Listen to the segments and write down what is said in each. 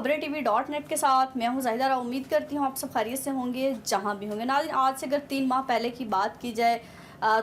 खबरें.tv.net के साथ मैं हूं ज़ाहिदा राव। उम्मीद करती हूं आप सब खैरियत से होंगे जहां भी होंगे। नाज़रीन, आज से अगर 3 माह पहले की बात की जाए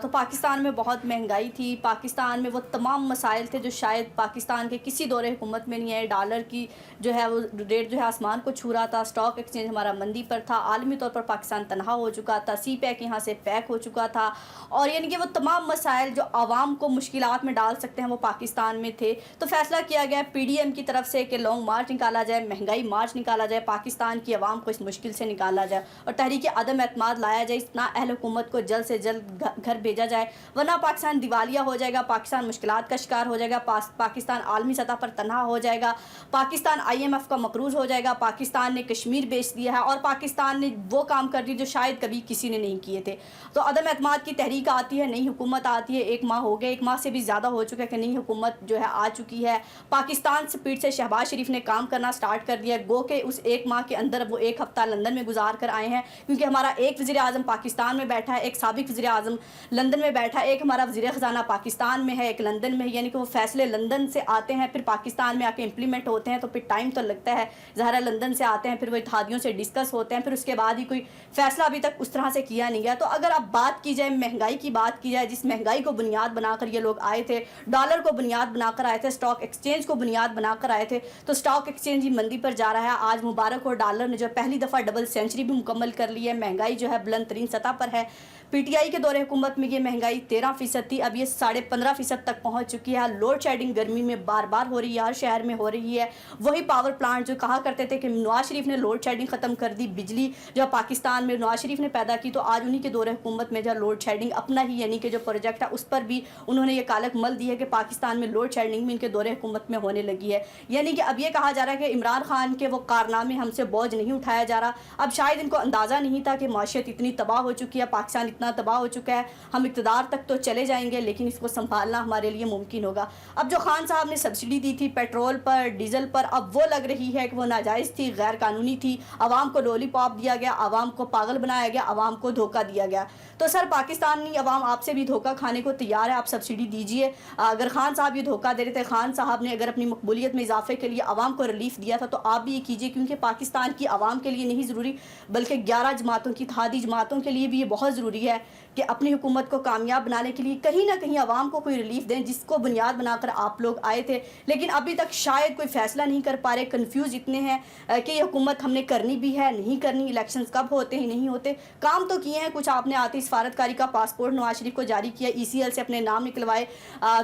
तो पाकिस्तान में बहुत महंगाई थी। पाकिस्तान में वो तमाम मसाइल थे जो शायद पाकिस्तान के किसी दौरे हुकूमत में नहीं आए। डॉलर की जो है वो रेट जो है आसमान को छू रहा था। स्टॉक एक्सचेंज हमारा मंदी पर था। आलमी तौर पर पाकिस्तान तनहा हो चुका था। सी पैक यहाँ से पैक हो चुका था। और यानी कि वो तमाम मसाइल जो आवाम को मुश्किलात में डाल सकते हैं वो पाकिस्तान में थे। तो फैसला किया गया PDM की तरफ से कि लॉन्ग मार्च निकाला जाए, महंगाई मार्च निकाला जाए, पाकिस्तान की आवाम को इस मुश्किल से निकाला जाए और तहरीक अदम एतमाद लाया जाए। इस नाअहल हुकूमत को जल्द से जल्द घर भेजा जाए, वरना पाकिस्तान दिवालिया हो जाएगा, पाकिस्तान मुश्किलात का शिकार हो जाएगा, पाकिस्तान आलमी सतह पर तनहा हो जाएगा, पाकिस्तान IMF का मकरूज हो जाएगा, पाकिस्तान ने कश्मीर बेच दिया है और पाकिस्तान ने वो काम कर दिए जो शायद कभी किसी ने नहीं किए थे। तो अदम एतमाद की तहरीक आती है, नई हुकूमत आती है। 1 माह हो गए, 1 माह से भी ज़्यादा हो चुका है कि नई हुकूमत जो है आ चुकी है। पाकिस्तान स्पीड से शहबाज शरीफ ने काम करना स्टार्ट कर दिया। गो के उस 1 माह के अंदर वो 1 हफ्ता लंदन में गुजार कर आए हैं, क्योंकि हमारा एक वज़ीर आज़म पाकिस्तान में बैठा है, एक साबिक वज़ीर आज़म लंदन में बैठा है, एक हमारा वज़ीर ख़ज़ाना पाकिस्तान में है, एक लंदन में है। यानी कि वो फैसले लंदन से आते हैं, फिर पाकिस्तान में आके इम्प्लीमेंट होते हैं, तो फिर टाइम तो लगता है। ज़ाहिर है लंदन से आते हैं, फिर वो इत्तेहादियों से डिस्कस होते हैं, फिर उसके बाद ही कोई फैसला अभी तक उस तरह से किया नहीं गया। तो अगर अब बात की जाए महंगाई की, बात की जाए जिस महंगाई को बुनियाद बनाकर ये लोग आए थे, डॉलर को बुनियाद बनाकर आए थे, स्टॉक एक्सचेंज को बुनियाद बनाकर आए थे, तो स्टॉक एक्सचेंज ही मंदी पर जा रहा है। आज मुबारक और डॉलर ने जो पहली दफ़ा डबल सेंचुरी भी मुकम्मल कर ली है। महंगाई जो है बुलंद तरीन सतह पर है। PTI के दौरे हुकूमत में ये महंगाई 13% थी, अब ये 15.5% तक पहुंच चुकी है। लोड शेडिंग गर्मी में बार बार हो रही है, हर शहर में हो रही है। वही पावर प्लांट जो कहा करते थे कि नवाज शरीफ ने लोड शेडिंग ख़त्म कर दी, बिजली जो पाकिस्तान में नवाज शरीफ ने पैदा की, तो आज उन्हीं के दौरे हुकूमत में जो लोड शेडिंग अपना ही यानी कि जो प्रोजेक्ट है उस पर भी उन्होंने ये कालक मल दी है कि पाकिस्तान में लोड शेडिंग भी इनके दौरे हुकूमत में होने लगी है। यानी कि अब ये कहा जा रहा है कि इमरान खान के वो कारनामे हमसे बोझ नहीं उठाया जा रहा। अब शायद इनको अंदाज़ा नहीं था कि माशियत इतनी तबाह हो चुकी है, पाकिस्तान इतना तबाह हो चुका है, हम इक़्तिदार तक तो चले जाएंगे लेकिन इसको संभालना हमारे लिए मुमकिन होगा। अब जो खान साहब ने सब्सिडी दी थी पेट्रोल पर, डीजल पर, अब वो लग रही है कि वो नाजायज़ थी, गैर कानूनी थी। आवाम को लॉलीपॉप दिया गया, आवाम को पागल बनाया गया, आवाम को धोखा दिया गया। तो सर, पाकिस्तानी आवाम आपसे भी धोखा खाने को तैयार है, आप सब्सिडी दीजिए। अगर खान साहब ये धोखा दे रहे थे, खान साहब ने अगर अपनी मकबूलियत में इजाफे के लिए आवाम को रिलीफ दिया था, तो आप भी ये कीजिए, क्योंकि पाकिस्तान की आवाम के लिए नहीं ज़रूरी बल्कि 11 जमातों की इत्तेहादी जमातों के लिए भी ये बहुत ज़रूरी है कि अपनी हुकूमत को कामयाब बनाने के लिए कहीं ना कहीं आवाम को कोई रिलीफ दें, जिसको बुनियाद बनाकर आप लोग आए थे। लेकिन अभी तक शायद कोई फैसला नहीं कर पा रहे, कन्फ्यूज़ इतने हैं कि ये हुकूमत हमने करनी भी है, नहीं करनी, इलेक्शंस कब होते हैं, नहीं होते। काम तो किए हैं कुछ, आपने आती सफारतकारी का पासपोर्ट नवाज शरीफ को जारी किया, ECL से अपने नाम निकलवाए,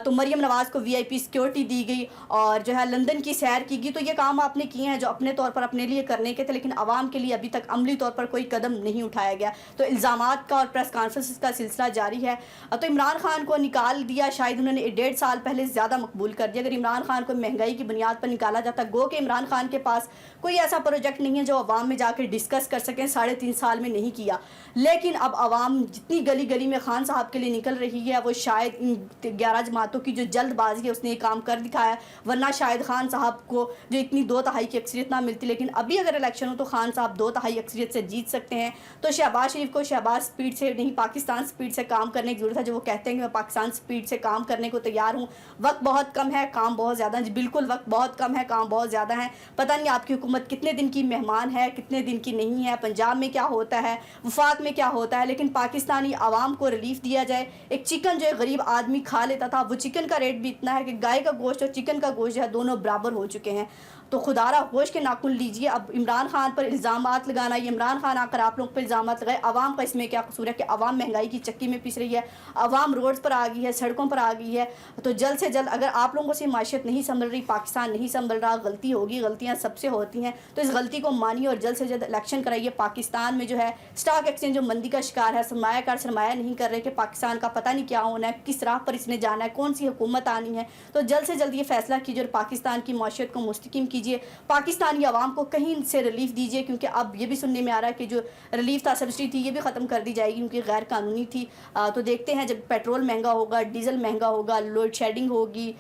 तो मरियम नवाज़ को VIP सिक्योरिटी दी गई और जो है लंदन की सैर की गई। तो ये काम आपने किए हैं जो अपने तौर पर अपने लिए करने के थे, लेकिन आवाम के लिए अभी तक अमली तौर पर कोई कदम नहीं उठाया गया। तो इल्ज़ामात का और प्रेस कॉन्फ्रेंस का सिलसिला जारी है। तो इमरान खान को निकाल दिया, शायद उन्होंने 1.5 साल पहले ज़्यादा मकबूल कर दिया। अगर इमरान खान को महंगाई की बुनियाद पर निकाला जाता, गो कि इमरान खान के पास कोई ऐसा प्रोजेक्ट नहीं है जो अवाम में जाकर डिस्कस कर सकें, 3.5 साल में नहीं किया। लेकिन अब अवाम जितनी गली गली में खान साहब के लिए निकल रही है, वो शायद इन 11 जमातों की जो जल्दबाजी है उसने ये काम कर दिखाया, वरना शायद खान साहब को जो इतनी 2/3 की अक्सरियत ना मिलती। लेकिन अभी अगर इलेक्शन हो तो खान साहब 2/3 अक्सरियत से जीत सकते हैं। तो शहबाज शरीफ को शहबाज स्पीड से नहीं, पाकिस्तान स्पीड से काम करने की ज़रूरत है। जो वो कहते हैं कि मैं पाकिस्तान स्पीड से काम करने को तैयार हूँ, वक्त बहुत कम है, काम बहुत ज़्यादा है। बिल्कुल वक्त बहुत कम है, काम बहुत ज़्यादा है। पता नहीं आपकी हुकूमत कितने दिन की मेहमान है, कितने दिन की नहीं है, पंजाब में क्या होता है, वफाक में क्या होता है, लेकिन पाकिस्तानी आवाम को रिलीफ दिया जाए। एक चिकन जो गरीब आदमी खा लेता था, वो चिकन का रेट भी इतना है कि गाय का गोश्त और चिकन का गोश्त जो है दोनों बराबर हो चुके हैं। तो खुदारा होश के नाखून लीजिए। अब इमरान खान पर इल्ज़ामात लगाना, ये इमरान खान आकर आप लोगों पर इल्ज़ामात लगाए, आवाम का इसमें क्या कसूर है कि आवाम महंगाई की चक्की में पिस रही है, आवाम रोड्स पर आ गई है, सड़कों पर आ गई है। तो जल्द से जल्द अगर आप लोगों से माशियत नहीं संभल रही, पाकिस्तान नहीं संभल रहा, गलती होगी, गलतियाँ सबसे होती हैं, तो इस गलती को मानिए और जल्द से जल्द इलेक्शन कराइए। पाकिस्तान में जो है स्टॉक एक्सचेंज जो मंदी का शिकार है, सरमायाकार सरमाया नहीं कर रहे कि पाकिस्तान का पता नहीं क्या होना है, किस राह पर इसने जाना है, कौन सी हुकूमत आनी है। तो जल्द से जल्द ये फैसला कीजिए और पाकिस्तान की माशियत को मुस्तकिम कीजिए, पाकिस्तानी आवाम को कहीं से रिलीफ दीजिए। क्योंकि अब ये भी सुनने में आ रहा है कि जो रिलीफ था, सब्सिडी थी, ये भी ख़त्म कर दी जाएगी क्योंकि गैर कानूनी थी। तो देखते हैं जब पेट्रोल महंगा होगा, डीजल महंगा होगा, लोड शेडिंग होगी,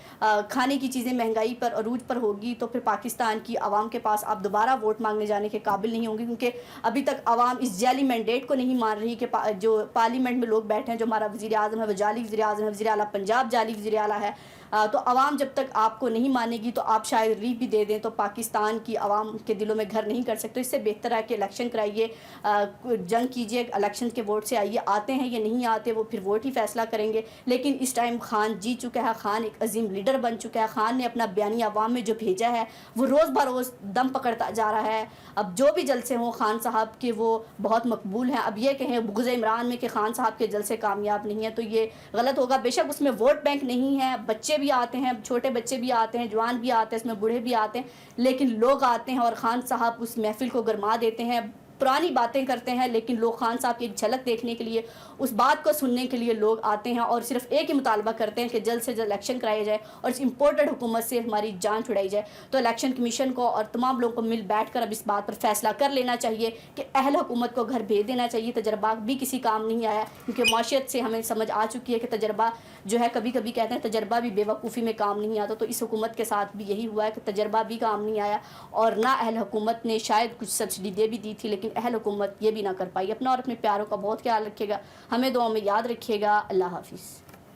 खाने की चीज़ें महंगाई पर अरूज पर होगी, तो फिर पाकिस्तान की आवाम के पास आप दोबारा वोट मांगने जाने के काबिल नहीं होंगे। क्योंकि अभी तक आवाम इस जाली मैंडेट को नहीं मान रही कि जो पार्लियामेंट में लोग बैठे हैं, जो हमारा वज़ीर आज़म है वो जाली वज़ीर आज़म है, वज़ीर आला पंजाब जाली वज़ीर आला है। तो आवाम जब तक आपको नहीं मानेगी तो आप शायद रिलीफ भी दे दें तो تو پاکستان کی عوام کے دلوں میں گھر نہیں کر سکتے. اس سے بہتر ہے کہ الیکشن کرائیے, جنگ کیجیے, الیکشن کے ووٹ سے آئیے, آتے ہیں یا نہیں آتے وہ پھر ووٹ ہی فیصلہ کریں گے. لیکن اس ٹائم خان جیت چکا ہے, خان ایک عظیم لیڈر بن چکا ہے. خان نے اپنا بیانیہ عوام میں جو بھیجا ہے وہ روز بروز دم پکڑتا جا رہا ہے. اب جو بھی جلسے ہوں خان صاحب کے وہ بہت مقبول ہیں. اب یہ کہیں بغض عمران میں کہ خان صاحب کے جلسے کامیاب نہیں ہیں تو یہ غلط ہوگا. بے شک اس میں ووٹ بینک نہیں ہے, بچے بھی آتے ہیں, چھوٹے بچے بھی آتے ہیں, جوان بھی آتے ہیں, اس میں بوڑھے بھی آتے ہیں, لیکن لوگ آتے ہیں اور خان صاحب اس محفل کو گرما دیتے ہیں. پرانی باتیں کرتے ہیں لیکن لوگ خان صاحب کی ایک جھلک دیکھنے کے لیے, اس بات کو سننے کے لیے لوگ آتے ہیں اور صرف ایک ہی مطالبہ کرتے ہیں کہ جلد سے جلد الیکشن کرایا جائے اور اس امپورٹڈ حکومت سے ہماری جان چھڑائی جائے. تو الیکشن کمیشن کو اور تمام لوگوں کو مل بیٹھ کر اب اس بات پر فیصلہ کر لینا چاہیے کہ اہل حکومت کو گھر بھیج دینا چاہیے. تجربہ بھی کسی کام نہیں آیا کیونکہ معاشیت سے ہمیں سمجھ آ چکی ہے کہ تجربہ جو ہے, کبھی کبھی کہتے ہیں تجربہ بھی بے وقوفی میں کام نہیں آتا. تو اس حکومت کے ساتھ بھی یہی ہوا ہے کہ تجربہ بھی کام نہیں آیا اور نہ اہل حکومت نے شاید کچھ سبسڈی دے بھی دی تھی لیکن اہل حکومت یہ بھی نہ کر پائی. اپنا اور اپنے پیاروں کا بہت خیال رکھیے گا, ہمیں دعاؤں میں یاد رکھیے گا. اللہ حافظ.